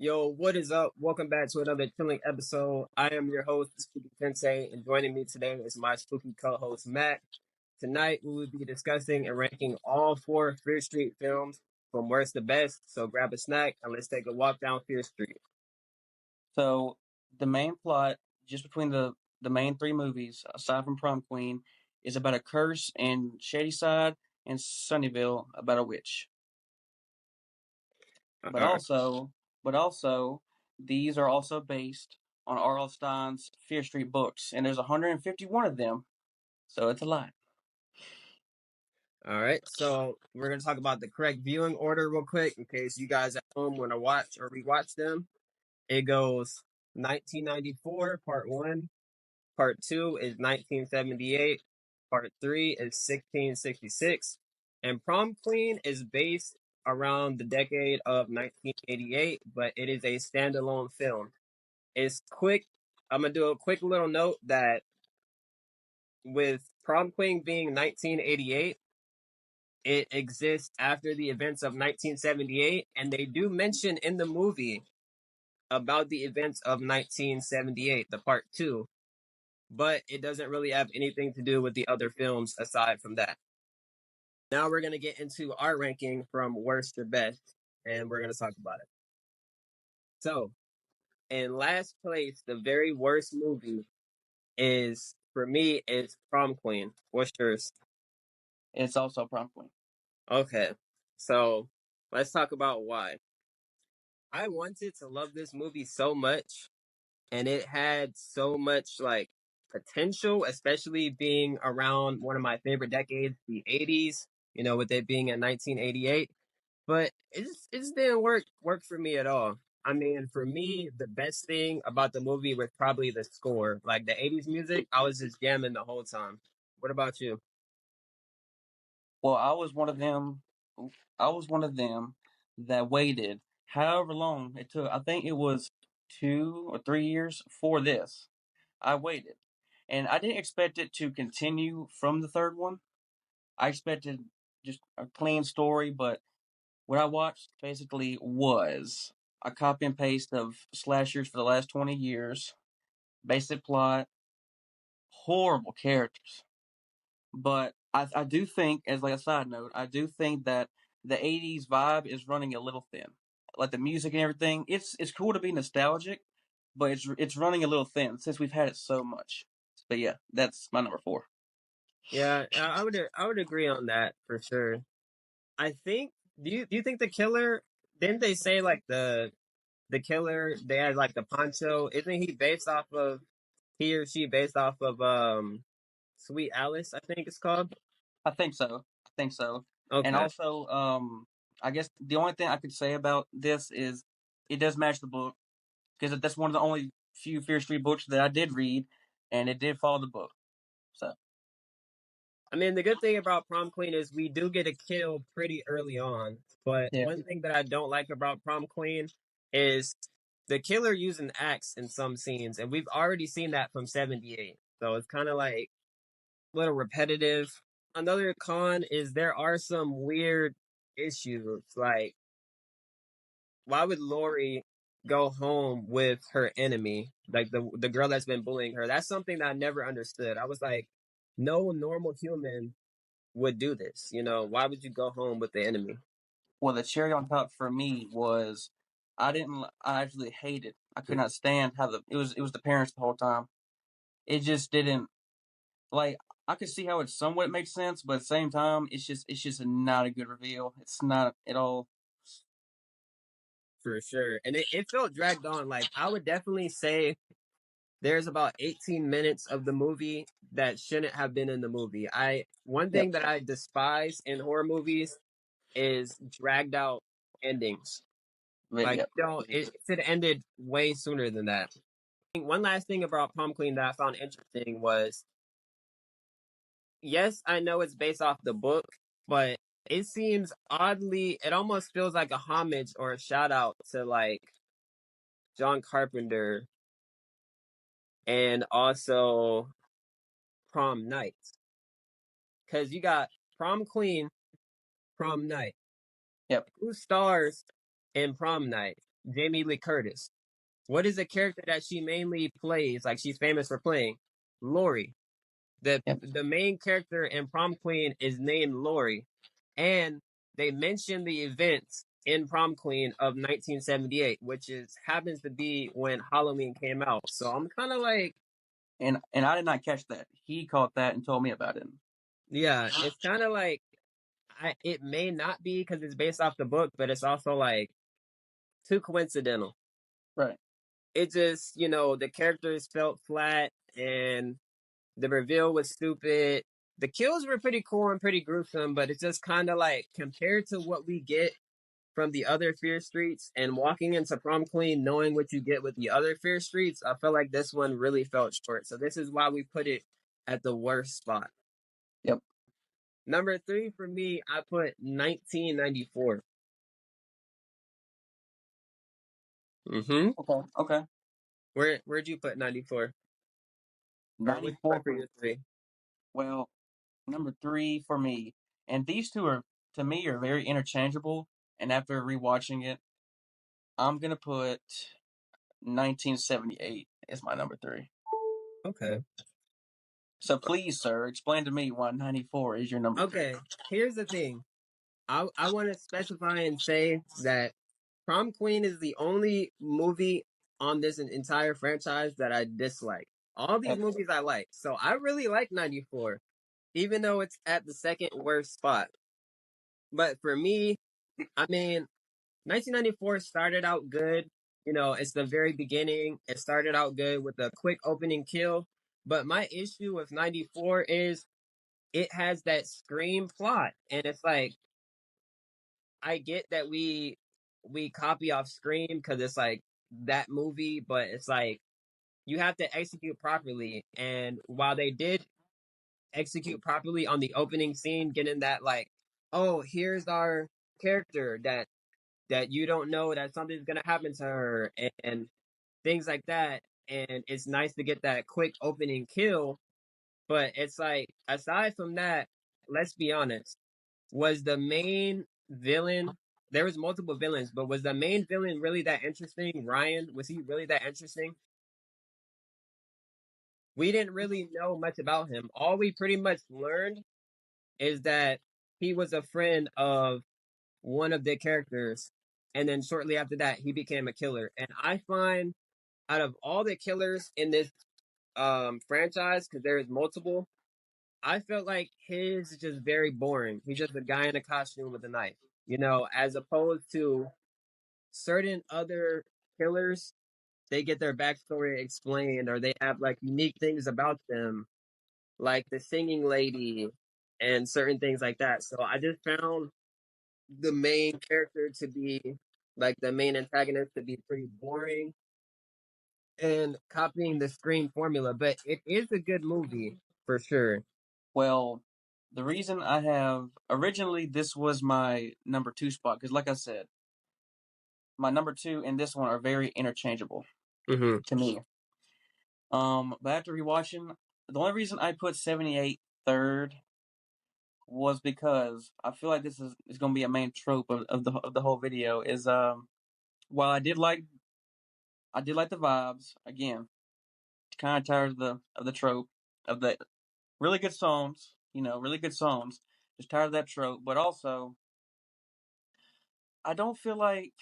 Yo, what is up? Welcome back to another chilling episode. I am your host, Spooky Sensei, and joining me today is my spooky co-host, Matt. Tonight, we will be discussing and ranking all four Fear Street films from worst to best. So grab a snack and let's take a walk down Fear Street. So the main plot, just between the main three movies, aside from Prom Queen, is about a curse in Shadyside and Sunnyvale about a witch. But Uh, also, but also, these are also based on R.L. Stein's Fear Street books, and there's 151 of them, so it's a lot. all right, so we're going to talk about the correct viewing order real quick in case you guys at home want to watch or rewatch them. It goes 1994, part one. Part two is 1978. Part three is 1666. And Prom Queen is based around the decade of 1988, but it is a standalone film. It's quick. I'm going to do a quick little note that with Prom Queen being 1988, it exists after the events of 1978, and they do mention in the movie about the events of 1978, the part two, but it doesn't really have anything to do with the other films aside from that. Now we're going to get into our ranking from worst to best, and we're going to talk about it. So, in last place, the very worst movie is, for me, is Prom Queen. What's yours? It's also Prom Queen. Okay, so let's talk about why. I wanted to love this movie so much, and it had so much, like, potential, especially being around one of my favorite decades, the 80s, with it being in 1988. But it just didn't work for me at all. I mean, for me, the best thing about the movie was probably the score. Like the 80s music, I was just jamming the whole time. What about you? Well, I was one of them. I was one of them that waited however long it took. I think it was 2 or 3 years for this. I waited, and I didn't expect it to continue from the third one. I expected just a clean story, but what I watched basically was a copy and paste of slashers for the last 20 years, basic plot, horrible characters. But I do think, as like a side note, I do think that the 80s vibe is running a little thin. Like the music and everything, it's cool to be nostalgic, but it's running a little thin since we've had it so much. But yeah, that's my number four. Yeah, I would agree on that for sure. I think do you think the killer, didn't they say like the killer, they had like the poncho, isn't he or she based off of Sweet Alice, I think it's called? I think so. I think so. And Okay. also, I guess the only thing I could say about this is it does match the book because that's one of the only few Fear Street books that I did read, and it did follow the book. So I mean, the good thing about Prom Queen is we do get a kill pretty early on. But yeah, one thing that I don't like about Prom Queen is the killer using axe in some scenes, and we've already seen that from 78. So it's kind of like a little repetitive. Another con is there are some weird issues. Like, why would Lori go home with her enemy, like the girl that's been bullying her? That's something that I never understood. I was like, no normal human would do this. Why would you go home with the enemy? well, the cherry on top for me was I actually hated. I could not stand how it was the parents the whole time. It just didn't like. I could see how it somewhat makes sense, but at the same time, it's just not a good reveal. It's not at all. For sure. And it felt dragged on. Like, I would definitely say there's about 18 minutes of the movie that shouldn't have been in the movie. One Yep. thing that I despise in horror movies is dragged out endings. But Like, yep. it should have ended way sooner than that. One last thing about Prom Queen that I found interesting was, yes, I know it's based off the book, but it seems oddly, it almost feels like a homage or a shout out to like John Carpenter and also Prom Night. Because you got Prom Queen, Prom Night. Yep. Who stars in Prom Night? Jamie Lee Curtis. What is the character that she mainly plays? Like she's famous for playing Lori. The Yep. the main character in Prom Queen is named Lori, and they mention the events in Prom Queen of 1978, which is happens to be when Halloween came out. So I'm kind of like, And I did not catch that. He caught that and told me about it. yeah, it's kind of like it may not be because it's based off the book, but it's also like too coincidental. Right. It just, the characters felt flat and the reveal was stupid. The kills were pretty cool and pretty gruesome, but it's just kind of like compared to what we get from the other Fear Streets and walking into Prom Queen knowing what you get with the other Fear Streets, I felt like this one really felt short. So this is why we put it at the worst spot. Yep. Number 3 for me, I put 1994. Mm-hmm. Okay. Okay. Where'd you put 94? Or what'd you 94 put for your 3? well, number 3 for me. And these two are to me are very interchangeable. And after rewatching it, I'm gonna put 1978 as my number 3. Okay. So please, sir, explain to me why 94 is your number 3. Okay. Here's the thing. I want to specify and say that Prom Queen is the only movie on this entire franchise that I dislike. All these Excellent. movies I like. So I really like 94, even though it's at the second worst spot. But for me, I mean, 1994 started out good. It's the very beginning. It started out good with a quick opening kill. But my issue with 94 is it has that Scream plot. And it's like, I get that we copy off Scream because it's like that movie, but it's like you have to execute properly. And while they did execute properly on the opening scene, getting that like, oh, here's our character that you don't know that something's gonna happen to her and things like that. And it's nice to get that quick opening kill, but it's like aside from that, let's be honest, was the main villain, there was multiple villains, but was the main villain really that interesting? Ryan, was he really that interesting? We didn't really know much about him. All we pretty much learned is that he was a friend of one of the characters, and then shortly after that he became a killer. And I find out of all the killers in this franchise, because there is multiple, I felt like his is just very boring. He's just a guy in a costume with a knife, as opposed to certain other killers. They get their backstory explained, or they have like unique things about them, like the singing lady and certain things like that. So I just found the main character to be like the main antagonist to be pretty boring and copying the Scream formula, but it is a good movie for sure. Well, the reason I have originally this was my number 2 spot because, like I said, my number 2 and this one are very interchangeable Mm-hmm. to me. But after rewatching, the only reason I put 78 third was because I feel like this is going to be a main trope of the whole video. Is while I did like the vibes again, kind of tired of the trope of the really good songs, really good songs. Just tired of that trope, but also I don't feel like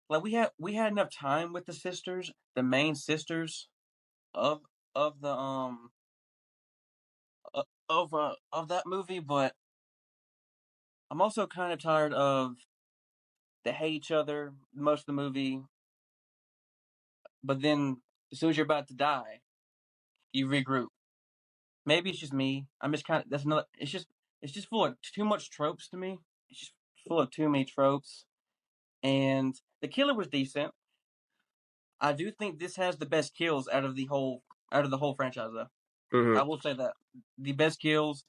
we had enough time with the sisters, the main sisters of of the of that movie, but I'm also kind of tired of they hate each other most of the movie, but then as soon as you're about to die, you regroup. Maybe it's just me. I'm just kind of that's another. It's just full of too much tropes to me. It's just full of too many tropes. And the killer was decent. I do think this has the best kills out of the whole franchise though. Mm-hmm. I will say that the best kills,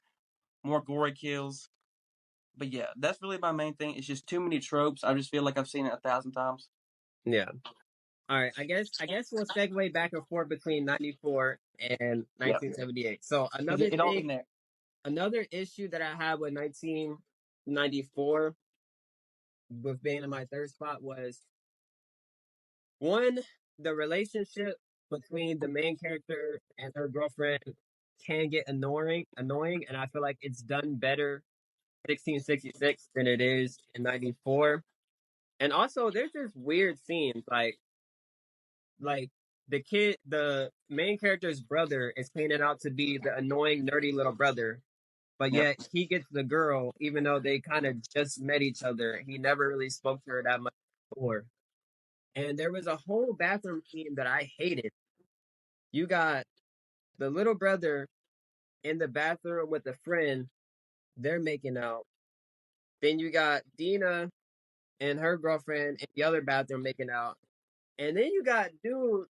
more gory kills. But yeah, that's really my main thing. It's just too many tropes. I just feel like I've seen it 1,000 times. Yeah. All right. I guess we'll segue back and forth between 94 and Yeah, 1978. So because another it all thing, connects. another issue that I had with 1994 with being in my third spot was One, the relationship between the main character and her girlfriend can get annoying, and I feel like it's done better 1666 than it is in 94. And also, there's just weird scenes like the main character's brother is painted out to be the annoying, nerdy little brother, but Yep. yet he gets the girl, even though they kind of just met each other. He never really spoke to her that much before. And there was a whole bathroom scene that I hated. You got the little brother in the bathroom with a friend, they're making out. Then you got Dina and her girlfriend in the other bathroom making out. And then you got dude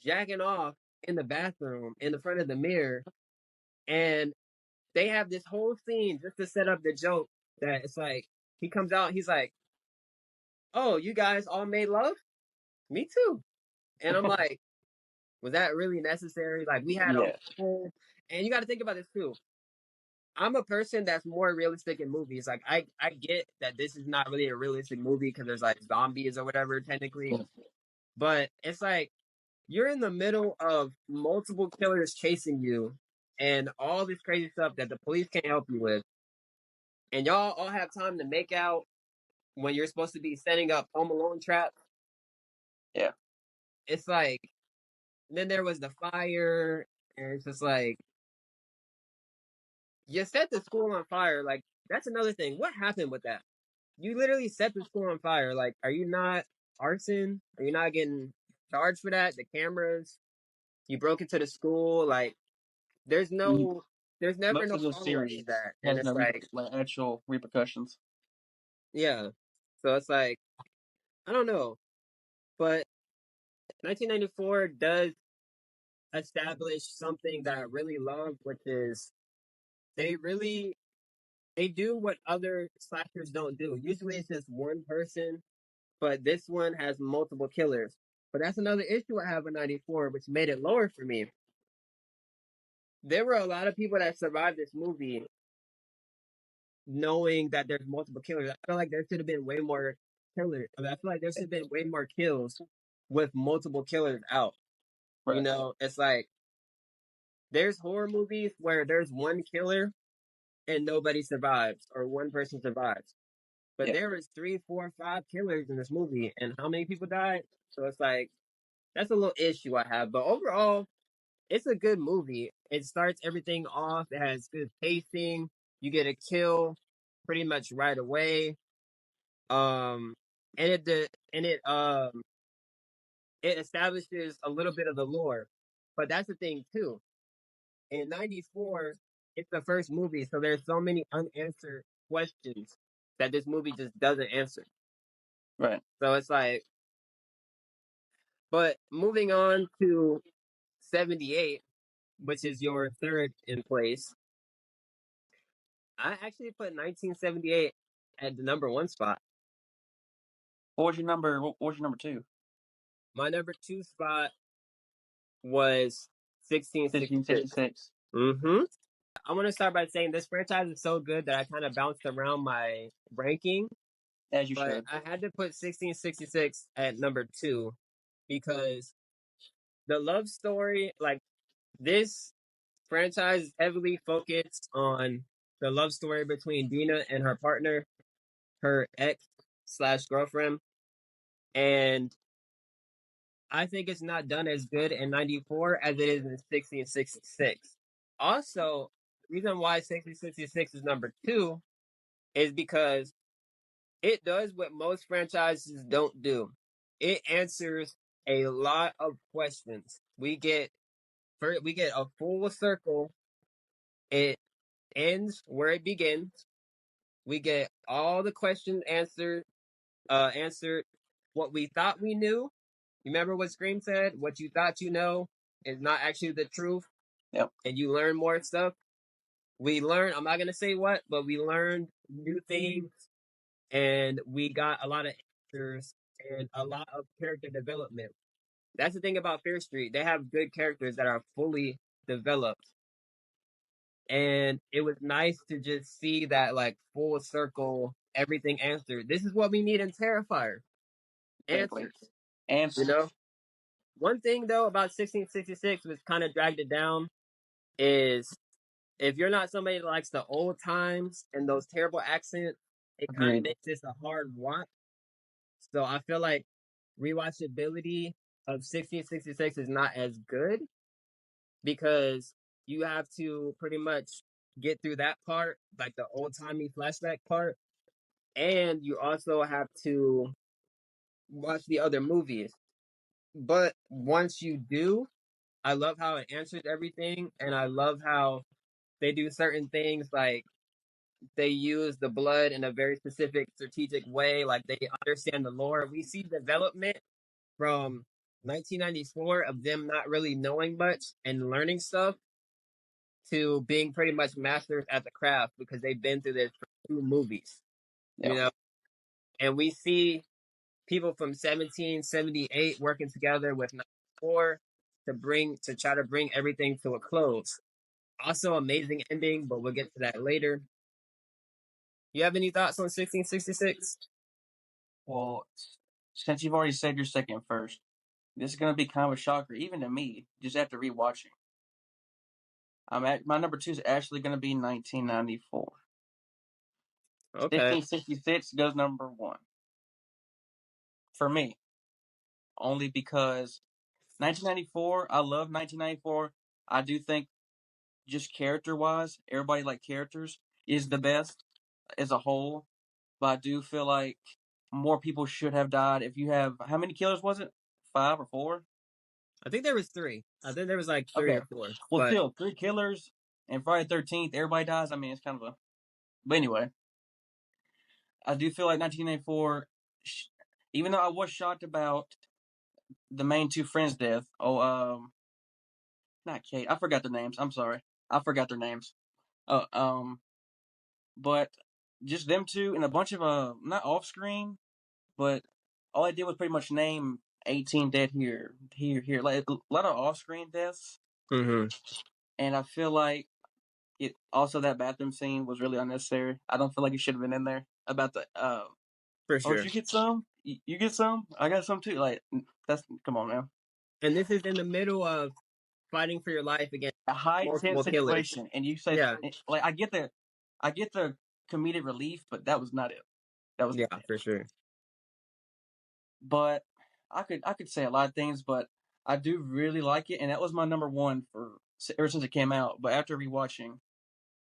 jacking off in the bathroom in the front of the mirror. And they have this whole scene just to set up the joke that it's like he comes out, he's like, "Oh, you guys all made love? Me too." And I'm like, was that really necessary? Like we had a Yes. whole and you gotta think about this too. I'm a person that's more realistic in movies. Like I get that this is not really a realistic movie because there's like zombies or whatever technically, Yeah. but it's like you're in the middle of multiple killers chasing you and all this crazy stuff that the police can't help you with, and y'all all have time to make out when you're supposed to be setting up Home Alone traps. Yeah. It's like then there was the fire, and it's just like you set the school on fire. Like that's another thing. What happened with that? You literally set the school on fire. Like, are you not arson? Are you not getting charged for that? The cameras, you broke into the school. Like, there's Mm, no, there's never Most no of the follow up to series that. And has it's no like, like actual repercussions. yeah. So it's like, I don't know. But 1994 does establish something that I really love, which is they really, they do what other slashers don't do. Usually it's just one person, but this one has multiple killers. But that's another issue I have with 94, which made it lower for me. There were a lot of people that survived this movie knowing that there's multiple killers. I feel like there should have been way more killers. I mean, I feel like there should have been way more kills with multiple killers out. You Right. know, it's like there's horror movies where there's one killer and nobody survives or one person survives. But Yep. there was three, four, five killers in this movie, and how many people died? So it's like that's a little issue I have. But overall, it's a good movie. It starts everything off. It has good pacing. You get a kill pretty much right away. Um, and it establishes a little bit of the lore. But that's the thing too. In '94, it's the first movie, so there's so many unanswered questions that this movie just doesn't answer. Right. So it's like, but moving on to '78, which is your third in place. I actually put 1978 at the number one spot. What was your number? What was your number two? My number two spot was 1666. 1666. Mm-hmm. I want to start by saying this franchise is so good that I kind of bounced around my ranking, As you but should. I had to put 1666 at number two because the love story, like this franchise, is heavily focused on the love story between Dina and her partner, her ex slash girlfriend, and I think it's not done as good in '94 as it is in 1666. Also, the reason why 1666 is number two is because it does what most franchises don't do. It answers a lot of questions. We get a full circle. It ends where it begins. We get all the questions answered. Answered what we thought we knew. Remember what Scream said? What you thought you know is not actually the truth, Yep. and you learn more stuff. We learned, I'm not going to say what, but we learned new things, and we got a lot of answers and a lot of character development. That's the thing about Fear Street. They have good characters that are fully developed. And it was nice to just see that, like, full circle, everything answered. This is what we need in Terrifier Exactly. answers. And You know, one thing though about 1666, which kind of dragged it down, is if you're not somebody that likes the old times and those terrible accents, it kind of agreed. makes this a hard watch. So I feel like rewatchability of 1666 is not as good because you have to pretty much get through that part, like the old timey flashback part, and you also have to watch the other movies. But once you do, I love how it answers everything, and I love how they do certain things like they use the blood in a very specific strategic way, like they understand the lore. We see development from 1994 of them not really knowing much and learning stuff to being pretty much masters at the craft because they've been through this for two movies, you Yeah. know. And we see people from 1778 working together with 94 to try to bring everything to a close. Also, amazing ending, but we'll get to that later. You have any thoughts on 1666? Well, since you've already said your second first, this is going to be kind of a shocker, even to me, just after rewatching. My number two is actually going to be 1994. Okay. 1666 goes number one for me, only because 1994. I love 1994. I do think just character wise, everybody like characters is the best as a whole. But I do feel like more people should have died. If you have how many killers was it? 5 or 4? I think there was three. I think there was like three Okay. or four. Well, But still 3 killers and Friday 13th. Everybody dies. I mean, it's kind of a. But anyway, I do feel like 1994. Even though I was shocked about the main two friends' death. Oh, not Kate. I forgot their names. I'm sorry. I forgot their names. Uh, um, but just them two and a bunch of not off screen, but all I did was pretty much name 18 dead here, like a lot of off screen deaths, mhm, and I feel like it also that bathroom scene was really unnecessary. I don't feel like it should have been in there about the for oh, did sure. you get some? You get some? I got some too. Like that's come on now. And this is in the middle of fighting for your life against A high tense multiple killers. situation, and you say Yeah, like I get the comedic relief, but that was not it. That was yeah, not it. for sure. But I could say a lot of things, but I do really like it, and that was my number one for ever since it came out. But after rewatching,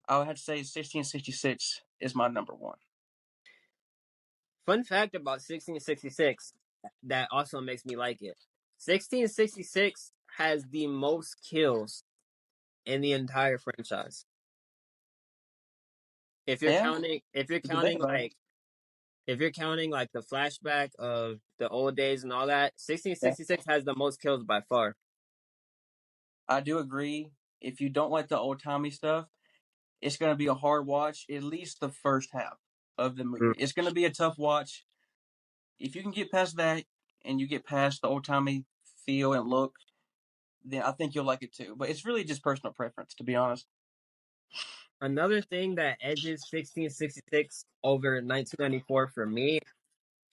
I would have to say 1666 is my number one. Fun fact about 1666 that also makes me like it. 1666 has the most kills in the entire franchise. Yeah, If you're counting debatable. like if you're counting like the flashback of the old days and all that, Yeah, 1666 has the most kills by far. I do agree. If you don't like the old timey stuff, it's going to be a hard watch. At least the first half of the Mm. movie, it's going to be a tough watch. If you can get past that and you get past the old timey feel and look, then I think you'll like it too. But it's really just personal preference, to be honest. Another thing that edges 1666 over 1994 for me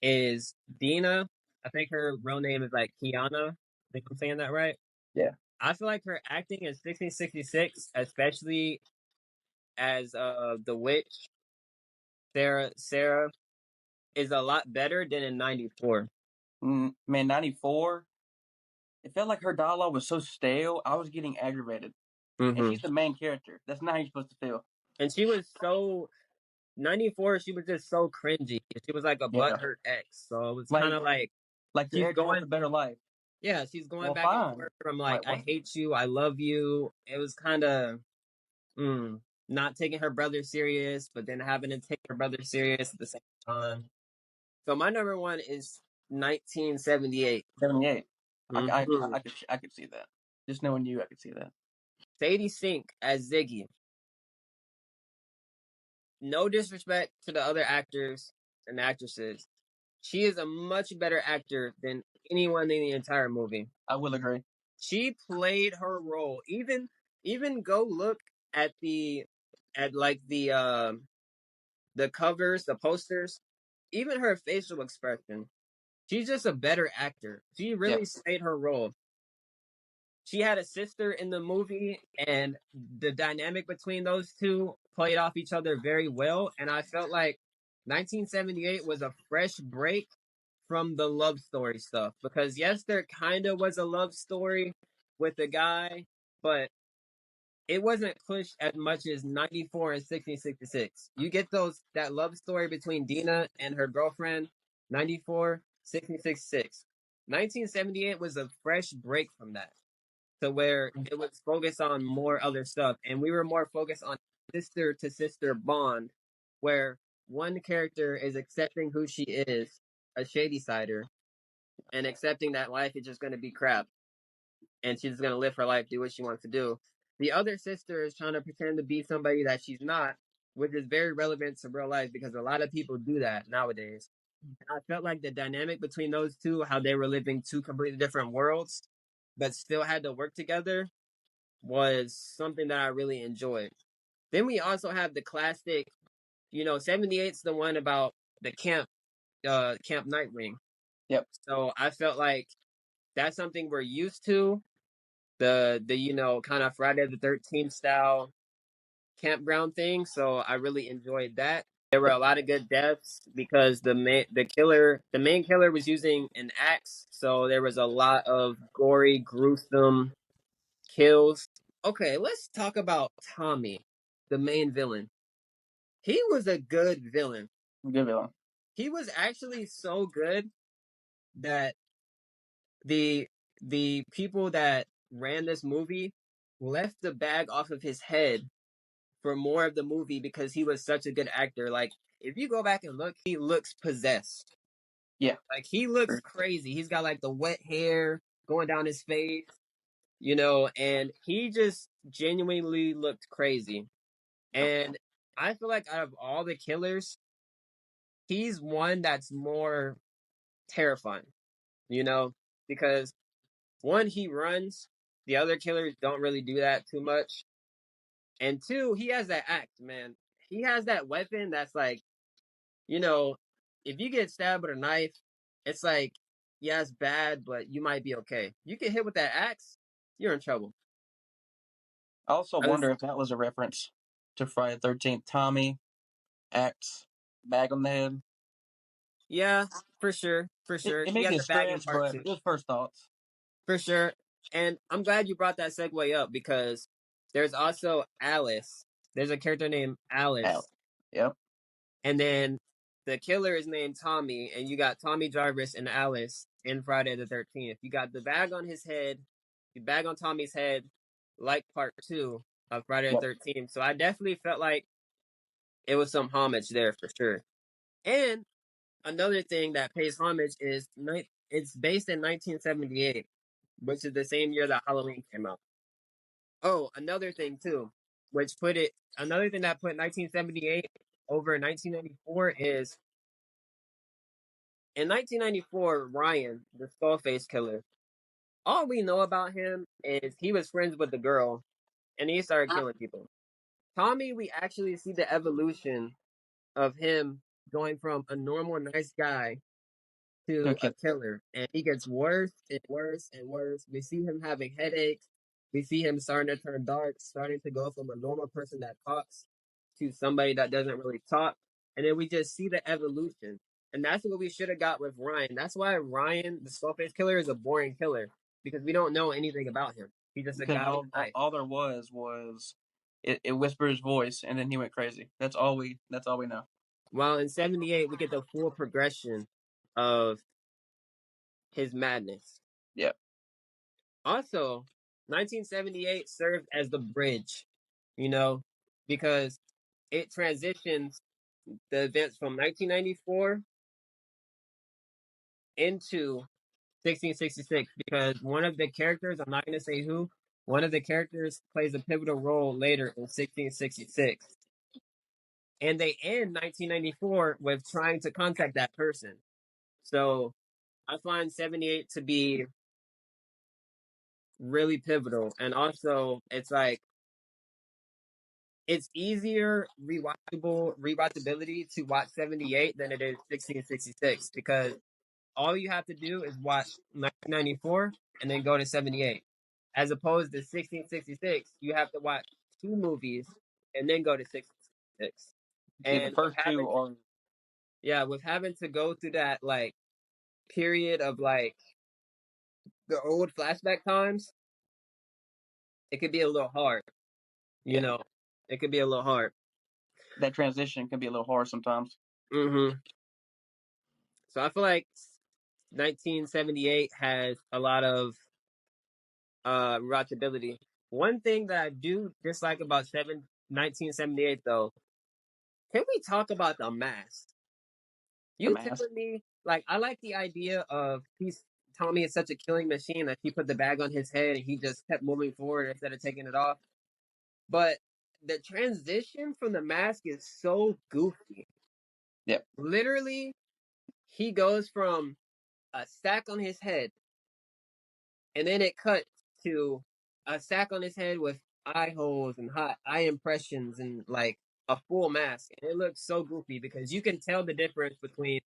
is Dina. I think her real name is like Kiana. I think I'm saying that right. Yeah. I feel like her acting in 1666, especially as the witch Sarah, is a lot better than in 94. Man, 94. It felt like her dialogue was so stale. I was getting aggravated. And Mm-hmm. she's the main character. That's not how you're supposed to feel. And she was so 94. She was just so cringy. She was like a Yeah. butthurt ex. So it was kind Like of like your she's ex wants going. a better life. Yeah, she's going Well, back and fine. forth from like Like I what? hate you, I love you. It was kind of not taking her brother serious, but then having to take her brother serious at the same time. So my number one is 1978. 78. Mm-hmm. I could see that. Just knowing you, I could see that. Sadie Sink as Ziggy. No disrespect to the other actors and actresses. She is a much better actor than anyone in the entire movie. I will agree. She played her role. Even go look at like the covers, the posters, even her facial expression. she's just a better actor. She Yep. really played her role. She had a sister in the movie, and the dynamic between those two played off each other very well. And I felt like 1978 was a fresh break from the love story stuff because yes, there kind of was a love story with the guy, but it wasn't pushed as much as 94 and 1666. You get that love story between Dina and her girlfriend, 94, 1666. 1978 was a fresh break from that to where it was focused on more other stuff. And we were more focused on sister to sister bond, where one character is accepting who she is, a shady sider, and accepting that life is just going to be crap and she's going to live her life, do what she wants to do. The other sister is trying to pretend to be somebody that she's not, which is very relevant to real life because a lot of people do that nowadays. And I felt like the dynamic between those two, how they were living two completely different worlds, but still had to work together, was something that I really enjoyed. Then we also have the classic, 78's the one about the Camp Nightwing. Yep. So I felt like that's something we're used to. The kind of Friday the 13th style campground thing. So I really enjoyed that. There were a lot of good deaths because the main killer was using an axe, so there was a lot of gory, gruesome kills. Okay, let's talk about Tommy, the main villain. He was a good villain. Good villain. He was actually so good that the the people that ran this movie left the bag off of his head for more of the movie because he was such a good actor. Like if you go back and look, he looks possessed. Yeah. Like he looks crazy. He's got like the wet hair going down his face, and he just genuinely looked crazy. And I feel like out of all the killers, he's one that's more terrifying, you know, because one, he runs. The other killers don't really do that too much. And two, he has that axe, man. He has that weapon that's like, you know, if you get stabbed with a knife, it's like, yeah, it's bad, but you might be okay. You get hit with that axe, you're in trouble. I also I was, wonder if that was a reference to Friday the 13th. Tommy, axe, bag on the head. yeah, for sure, for It, sure. it He may had be a the bag in stretch, part but two, it was first thoughts. for sure. And I'm glad you brought that segue up because there's also Alice. There's a character named Out. Alice. Yep. And then the killer is named Tommy, and you got Tommy Jarvis and Alice in Friday the 13th. You got the bag on his head, the bag on Tommy's head, like part two of Friday the Yep. 13th. So I definitely felt like it was some homage there for sure. And another thing that pays homage is it's based in 1978, which is the same year that Halloween came out. Oh, another thing too, another thing that put 1978 over 1994 is in 1994, Ryan, the Skullface killer, all we know about him is he was friends with the girl and he started killing people. Tommy, we actually see the evolution of him going from a normal, nice guy to a Okay. killer. And he gets worse and worse and worse. We see him having headaches. We see him starting to turn dark, starting to go from a normal person that talks to somebody that doesn't really talk. And then we just see the evolution. And that's what we should have got with Ryan. That's why Ryan, the Skullface killer, is a boring killer because we don't know anything about him. He's just a Because guy with a knife. all there was it whispered his voice and then he went crazy. That's all we know. While in 78, we get the full progression of his madness. Yep. Also, 1978 served as the bridge, you know, because it transitions the events from 1994 into 1666 because one of the characters, I'm not going to say who, one of the characters plays a pivotal role later in 1666. And they end 1994 with trying to contact that person. So I find 78 to be really pivotal. And also, it's like, it's easier rewatchability to watch 78 than it is 1666 because all you have to do is watch 1994 and then go to 78. As opposed to 1666, you have to watch two movies and then go to 1666. Yeah, the And first two are. with having to go through that like period of like the old flashback times, it could be a little hard. You Yeah, know, it could be a little hard. that transition can be a little hard sometimes. Hmm. So I feel like 1978 has a lot of rewatchability. One thing that I do dislike about 1978 though, can we talk about the mask? The You mask. telling me like I like the idea of Tommy is such a killing machine that he put the bag on his head and he just kept moving forward instead of taking it off. But the transition from the mask is so goofy. Yep. Literally, he goes from a sack on his head, and then it cuts to a sack on his head with eye holes and hot eye impressions and like a full mask. And it looks so goofy because you can tell the difference between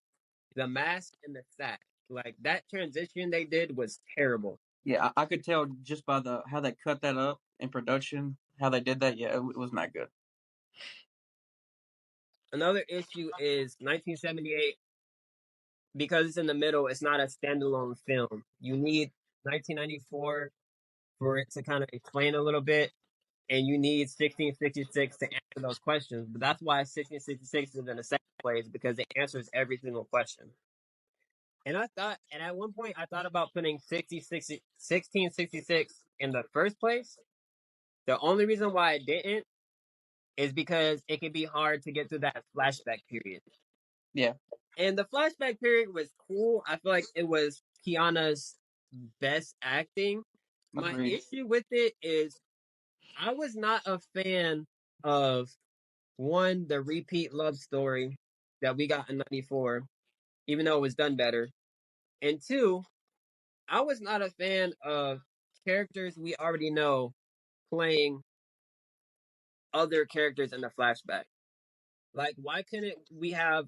the mask and the sack. Like that transition they did was terrible. Yeah, I could tell just by the how they cut that up in production, how they did that. Yeah, it was not good. Another issue is 1978 because it's in the middle. It's not a standalone film. You need 1994 for it to kind of explain a little bit, and you need 1666 to answer those questions. But that's why 1666 is in the second place because it answers every single question. And at one point, I thought about putting 1666 in the first place. The only reason why I didn't is because it can be hard to get through that flashback period. Yeah, And the flashback period was cool. I feel like it was Kiana's best acting. My agreed. issue with it is I was not a fan of one, the repeat love story that we got in 94, even though it was done better. And two, I was not a fan of characters we already know playing other characters in the flashback. Like, why couldn't we have?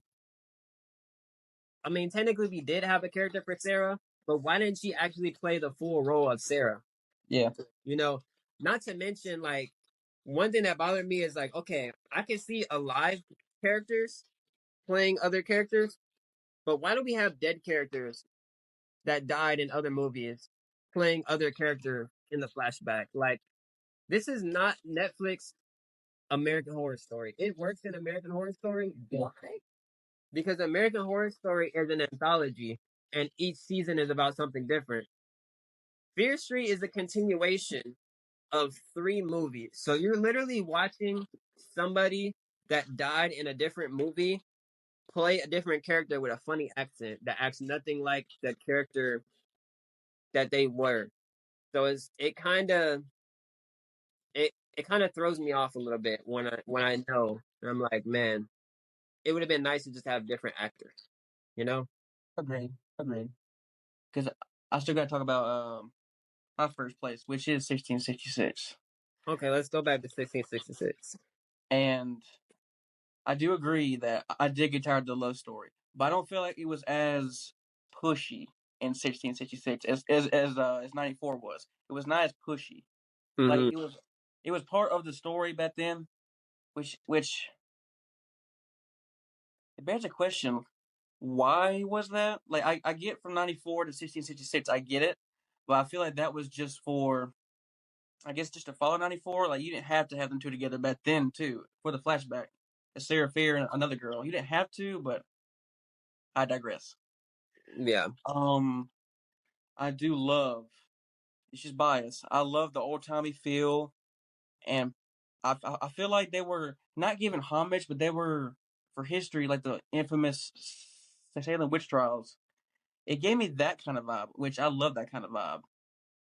I mean, technically, we did have a character for Sarah, but why didn't she actually play the full role of Sarah? Yeah, You know, not to mention, like, one thing that bothered me is like, okay, I can see alive characters playing other characters, but why do we have dead characters that died in other movies playing other character in the flashback? Like, this is not Netflix American Horror Story. It works in American Horror Story. Why? Because American Horror Story is an anthology, and each season is about something different. Fear Street is a continuation of three movies. So you're literally watching somebody that died in a different movie play a different character with a funny accent that acts nothing like the character that they were. So it kind of throws me off a little bit when I know and I'm like, man, it would have been nice to just have different actors, you know? agreed. Agreed. Because I still got to talk about my first place, which is 1666, Okay, let's go back to 1666. and I do agree that I did get tired of the love story, but I don't feel like it was as pushy in 1666 as 94 was. It was not as pushy. Like Mm-hmm. it was part of the story back then, which it bears a question. Why was that? Like I get from 94 to 1666, I get it, but I feel like that was just for, I guess, just to follow 94. Like you didn't have to have them two together back then too for the flashback. Sarah Fair and another girl. You didn't have to, but I digress. Yeah. Um, I do love. It's just bias. I love the old timey feel, and I feel like they were not given homage, but they were for history, like the infamous Salem witch trials. It gave me that kind of vibe, which I love that kind of vibe,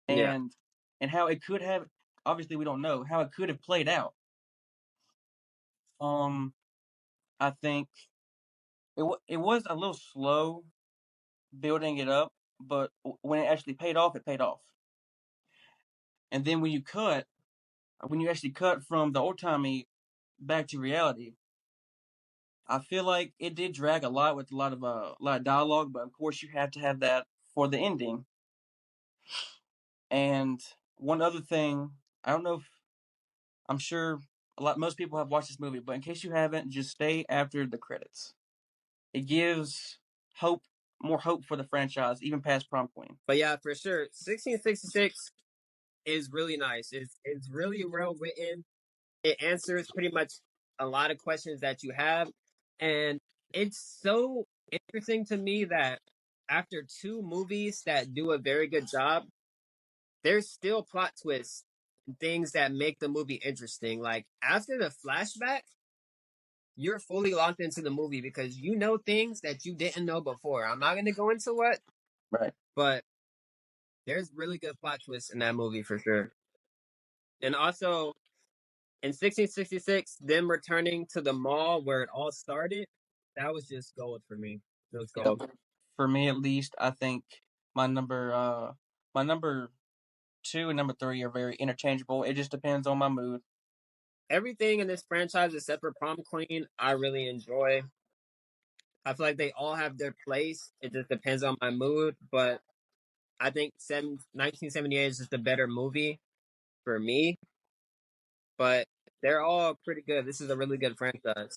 Yeah. and how it could have. Obviously, we don't know how it could have played out. Um, I think it was a little slow building it up, but when it actually paid off, it paid off. And then when you actually cut from the old timey back to reality, I feel like it did drag a lot with a lot of dialogue, but of course you have to have that for the ending. And one other thing, I don't know if I'm sure most people have watched this movie, but in case you haven't, just stay after the credits. It gives hope, more hope for the franchise, even past Prom Queen. But yeah, for sure, 1666 is really nice. It's really well written. It answers pretty much a lot of questions that you have, and it's so interesting to me that after two movies that do a very good job, there's still plot twists and things that make the movie interesting. Like after the flashback, you're fully locked into the movie because you know things that you didn't know before. I'm not going to go into what, Right. but there's really good plot twists in that movie for sure. And also in 1666, them returning to the mall where it all started, that was just gold for me. It was Yep. gold. For me, at least, I think my number two and number three are very interchangeable. It just depends on my mood. Everything in this franchise except for Prom Queen, I really enjoy. I feel like they all have their place. It just depends on my mood, but I think 1978 is just a better movie for me. But they're all pretty good. This is a really good franchise.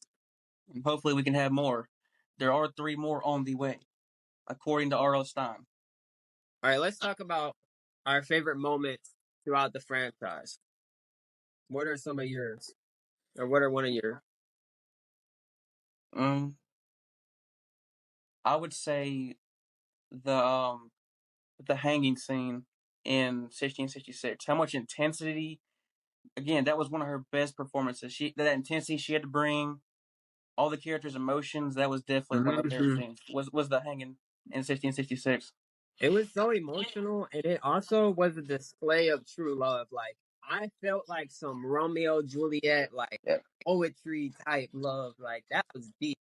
And hopefully, we can have more. There are three more on the way, according to R.L. Stein. All right, let's talk about our favorite moments throughout the franchise. What are some of yours? Or what are one of your? Mm, I would say the um the hanging scene in 1666. How much intensity! Again, that was one of her best performances. That intensity she had to bring, all the characters' emotions. That was definitely one of my favorite Mm-hmm. scenes. Was the hanging in 1666? It was so emotional, and it also was a display of true love. Like I felt like some Romeo Juliet, like Yep. poetry type love. Like that was deep.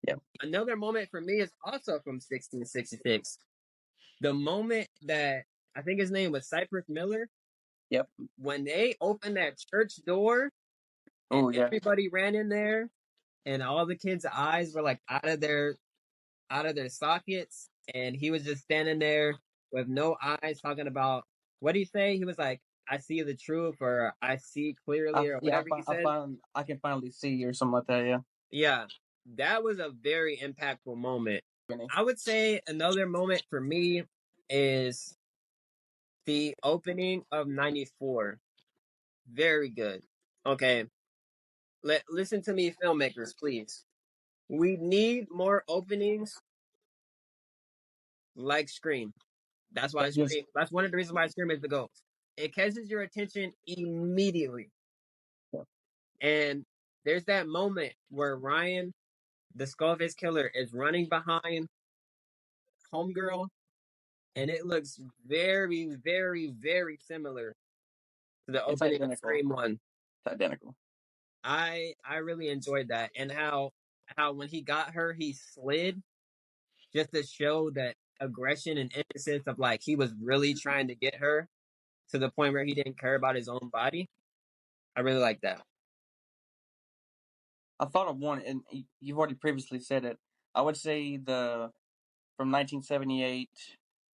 Yep. Another moment for me is also from 1666. The moment that I think his name was Cypress Miller, Yep. when they opened that church door and Oh yeah. everybody ran in there, and all the kids' eyes were like out of their sockets, and he was just standing there with no eyes, talking about what did he say? He was like, "I see the truth," or "I see clearly," or whatever he said. I can finally see or something like that. Yeah. Yeah, that was a very impactful moment. Benny. I would say another moment for me is the opening of '94. Very good. Okay, listen to me, filmmakers, please. We need more openings like Scream. That's why That just Scream. That's one of the reasons why Scream is the GOAT. It catches your attention immediately, yeah. and there's that moment where Ryan, the Skullface killer, is running behind Homegirl, and it looks very, very, very similar to the It's opening of identical. Scream One. It's identical. I really enjoyed that, and how when he got her, he slid just to show that aggression and innocence of like he was really trying to get her to the point where he didn't care about his own body. I really like that. I thought of one, and you've already previously said it. I would say the from 1978,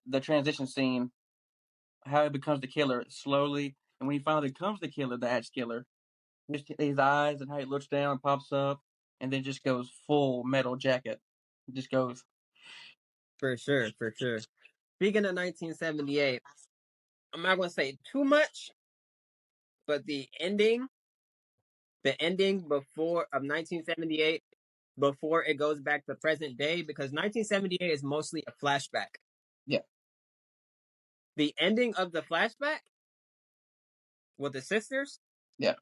the transition scene, how he becomes the killer slowly, and when he finally becomes the killer, the axe killer, just his eyes and how he looks down, pops up, and then just goes full metal jacket. It just goes. For sure, for sure. Speaking of 1978, I'm not going to say too much, but the ending before of 1978, before it goes back to present day, because 1978 is mostly a flashback. Yeah. The ending of the flashback with the sisters, Yeah.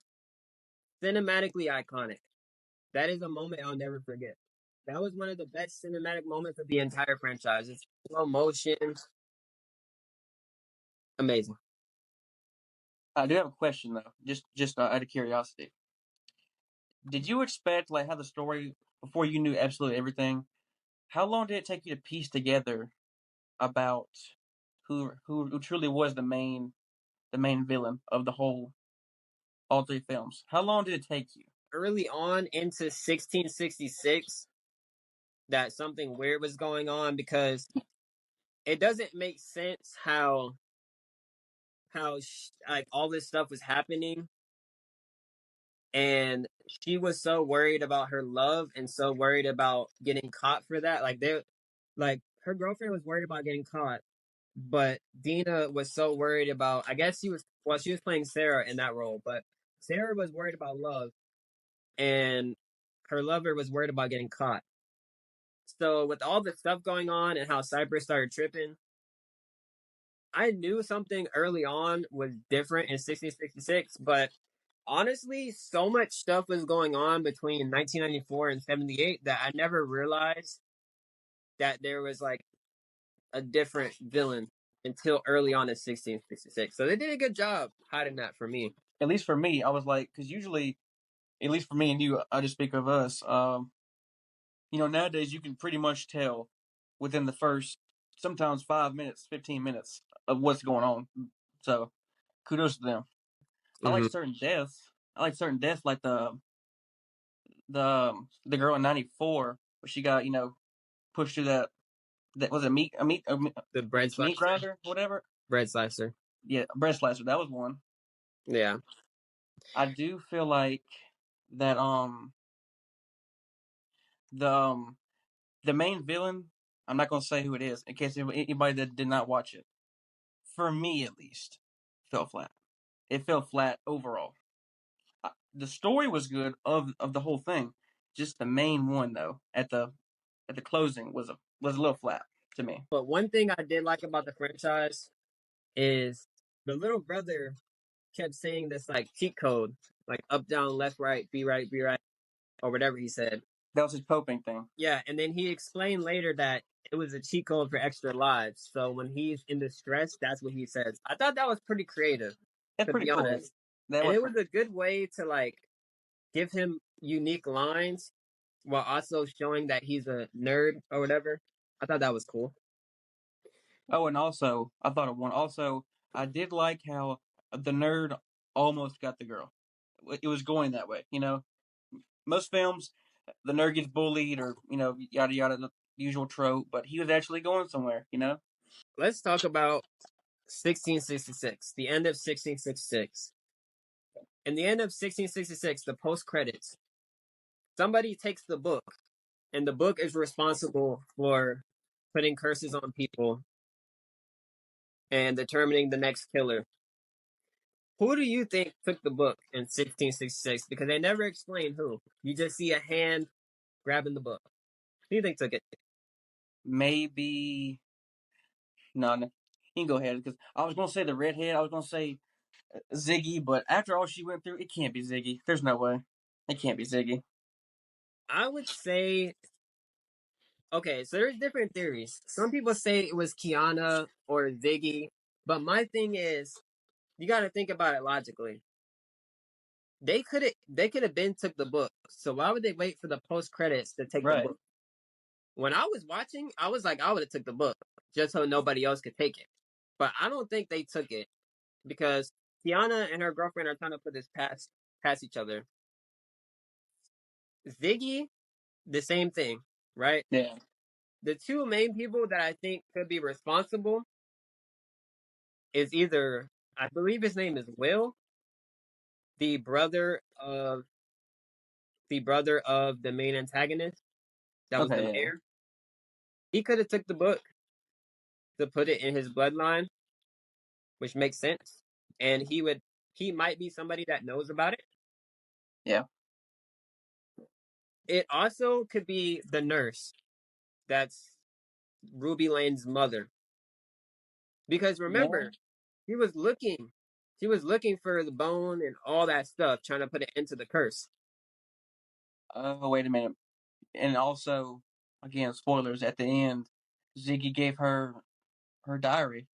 cinematically iconic. That is a moment I'll never forget. That was one of the best cinematic moments of the entire franchise. It's slow motion, amazing. I do have a question though, just out of curiosity. Did you expect like how the story before you knew absolutely everything? How long did it take you to piece together about who truly was the main villain of the whole all three films? How long did it take you? early on into 1666 that something weird was going on because it doesn't make sense how like all this stuff was happening, and she was so worried about her love and so worried about getting caught for that. Like her girlfriend was worried about getting caught, but Dina was so worried about. I guess she was playing Sarah in that role, but Sarah was worried about love, and her lover was worried about getting caught. So with all the stuff going on and how Cypress started tripping, I knew something early on was different in 1666, but honestly, so much stuff was going on between 1994 and 78 that I never realized that there was like a different villain until early on in 1666. So they did a good job hiding that for me. At least for me, I was like, because usually, at least for me and you, I just speak of us. Nowadays you can pretty much tell within the first sometimes 5 minutes, 15 minutes of what's going on. So kudos to them. I like Mm-hmm. certain deaths. I like certain deaths, like the girl in '94 where she got pushed through that was a The bread meat slicer. grinder, whatever. Bread slicer. Yeah, breast slicer. That was one. Yeah. I do feel like that the um the main villain. I'm not gonna say who it is in case anybody that did not watch it. For me, at least, fell flat. It fell flat overall. The story was good of the whole thing. Just the main one though, at the closing was a little flat to me. But one thing I did like about the franchise is the little brother kept saying this like cheat code, like up, down, left, right, be right, or whatever he said. That was his coping thing. Yeah, and then he explained later that it was a cheat code for extra lives. So when he's in distress, that's what he says. I thought that was pretty creative, That's to pretty be cool. honest. That And was it pretty. was a good way to like give him unique lines while also showing that he's a nerd or whatever. I thought that was cool. Oh, and also I thought of one. Also, I did like how the nerd almost got the girl. It was going that way. Most films, the nerd gets bullied or yada yada, the usual trope. But he was actually going somewhere. Let's talk about 1666, the end of 1666. In the end of 1666, the post credits, somebody takes the book, and the book is responsible for putting curses on people and determining the next killer. Who do you think took the book in 1666? Because they never explain who. You just see a hand grabbing the book. Who do you think took it? Maybe no, no. You can go ahead because I was gonna say the redhead. I was gonna say Ziggy, but after all she went through, it can't be Ziggy. There's no way. It can't be Ziggy. I would say, okay, so there's different theories. Some people say it was Kiana or Ziggy, but my thing is, you got to think about it logically. They could have been took the book. So why would they wait for the post credits to take the Right. book? When I was watching, I was like, I would have took the book just so nobody else could take it. But I don't think they took it because Tiana and her girlfriend are trying to put this past each other. Ziggy, the same thing, right? Yeah. The two main people that I think could be responsible is either, I believe his name is Will, the brother of the main antagonist. That was the Okay. Yeah. mayor. He could have took the book to put it in his bloodline, which makes sense. And he might be somebody that knows about it. Yeah. It also could be the nurse that's Ruby Lane's mother. Because Yeah. remember, he was looking she was looking for the bone and all that stuff, trying to put it into the curse. Oh, wait a minute. And also, again, spoilers. At the end, Ziggy gave her diary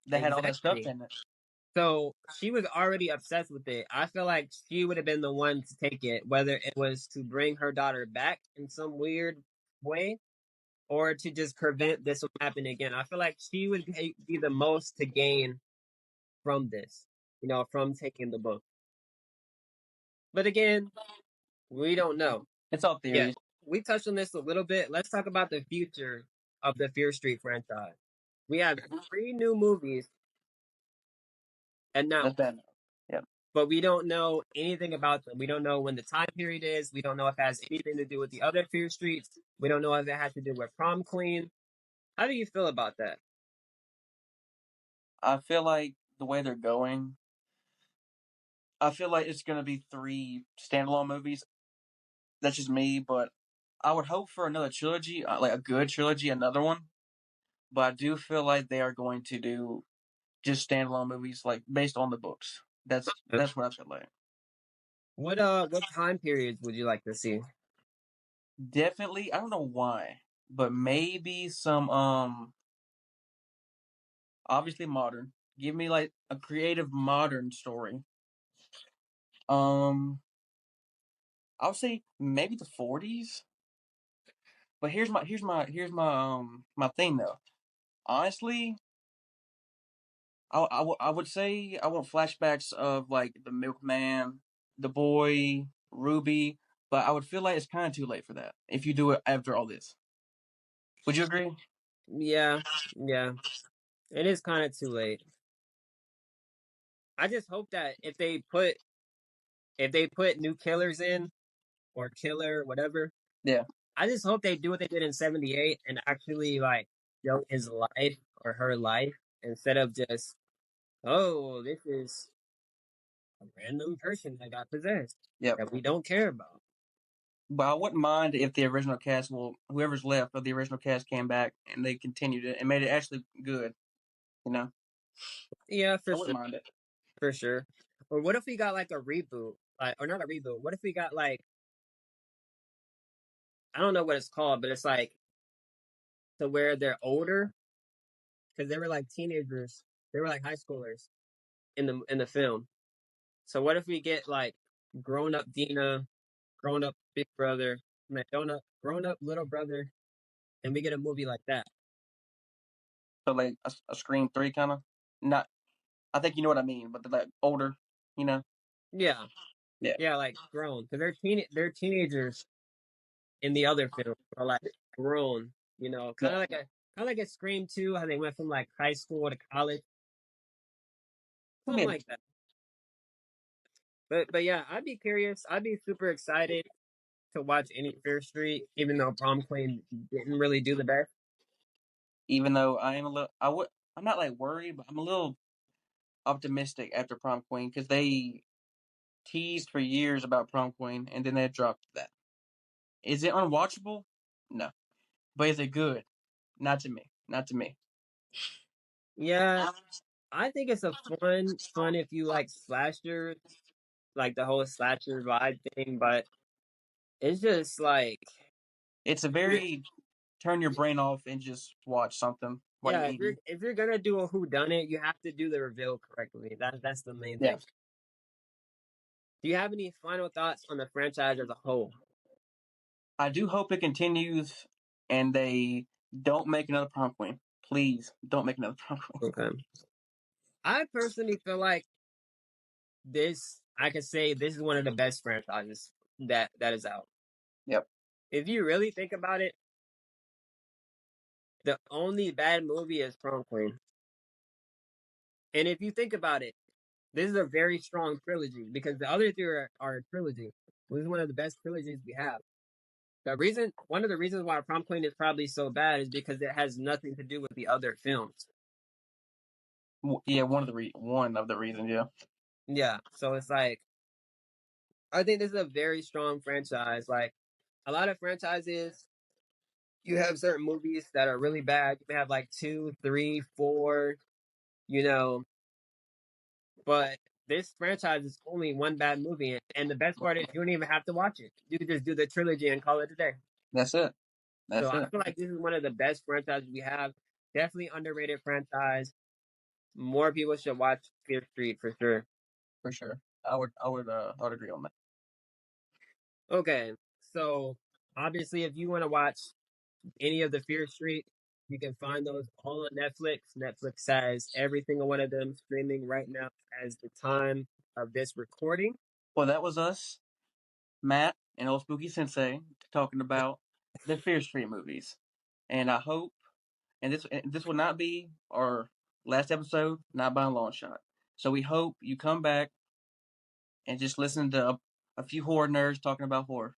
that had all that stuff Exactly. in it. So she was already obsessed with it. I feel like she would have been the one to take it, whether it was to bring her daughter back in some weird way or to just prevent this from happening again. I feel like she would be the most to gain from this, from taking the book. But again, we don't know. It's all Yeah, theories. we touched on this a little bit. Let's talk about the future of the Fear Street franchise. We have three new movies That's announced, bad. Yep. but we don't know anything about them. We don't know when the time period is. We don't know if it has anything to do with the other Fear Streets. We don't know if it has to do with Prom Queen. How do you feel about that? I feel like the way they're going, I feel like it's gonna be three standalone movies. That's just me, but I would hope for another trilogy, like a good trilogy, another one. But I do feel like they are going to do just standalone movies, like based on the books. That's what I feel like. What time periods would you like to see? Definitely, I don't know why, but maybe some obviously modern. Give me like a creative modern story. Um, I would say maybe the 40s. But here's my thing though. Honestly, I would say I want flashbacks of like the milkman, the boy, Ruby, but I would feel like it's kind of too late for that if you do it after all this. Would you agree? Yeah, yeah. It is kind of too late. I just hope that if they put new killers in or killer whatever, Yeah. I just hope they do what they did in '78 and actually like show his life or her life instead of just, oh, this is a random person that got possessed Yep. that we don't care about. But I wouldn't mind if the original cast, well, whoever's left of the original cast came back and they continued it and made it actually good. You know, Yeah, I for sure, wouldn't mind it. for sure. Or what if we got like a reboot, like or not a reboot? What if we got like, I don't know what it's called, but it's like to where they're older because they were like teenagers, they were like high schoolers in the film. So what if we get like grown up Dina, grown up big brother, grown up little brother, and we get a movie like that? So like a Scream 3 kind of. Not. I think you know what I mean, but they're like older. You know. Yeah, Yeah. yeah, like grown because they're teenagers in the other film, or like grown. Yeah. Kind of like a Scream 2, how they went from like high school to college, Could something be. like that. But yeah, I'd be curious. I'd be super excited to watch any Fear Street, even though Prom Queen didn't really do the best. Even though I am a little, I'm not like worried, but I'm a little optimistic after Prom Queen because they teased for years about Prom Queen and then they dropped that. Is it unwatchable? No. But is it good? Not to me. Not to me. Yeah, I think it's a fun if you like slasher, like the whole slasher vibe thing. But it's just like, It's a if you're, very turn your brain off and just watch something while yeah, you're if you're eating. if you're gonna do a who done it, you have to do the reveal correctly. That's the main Yeah. thing. Do you have any final thoughts on the franchise as a whole? I do hope it continues and they don't make another Prom Queen. Please don't make another Prom Queen. Okay, I personally feel like I could say this is one of the best franchises that is out. Yep. If you really think about it, the only bad movie is Prom Queen. And if you think about it, this is a very strong trilogy because the other three are a trilogy. This is one of the best trilogies we have. One of the reasons why Prom Queen is probably so bad is because it has nothing to do with the other films. Yeah, one of the reasons, yeah. Yeah, so it's like, I think this is a very strong franchise. Like a lot of franchises, you have certain movies that are really bad. You may have like two, three, four, you know, but this franchise is only one bad movie, and the best part is you don't even have to watch it. You can just do the trilogy and call it a day. That's it. So That's I it. feel like this is one of the best franchises we have. Definitely underrated franchise. More people should watch Fear Street for sure. For sure. I would agree on that. Okay, so obviously, if you want to watch any of the Fear Street, you can find those all on Netflix. Netflix has every single one of them streaming right now as the time of this recording. Well, that was us, Matt and old Spooky Sensei, talking about the Fear Street movies. And I hope, and this will not be our last episode, not by a long shot. So we hope you come back and just listen to a few horror nerds talking about horror.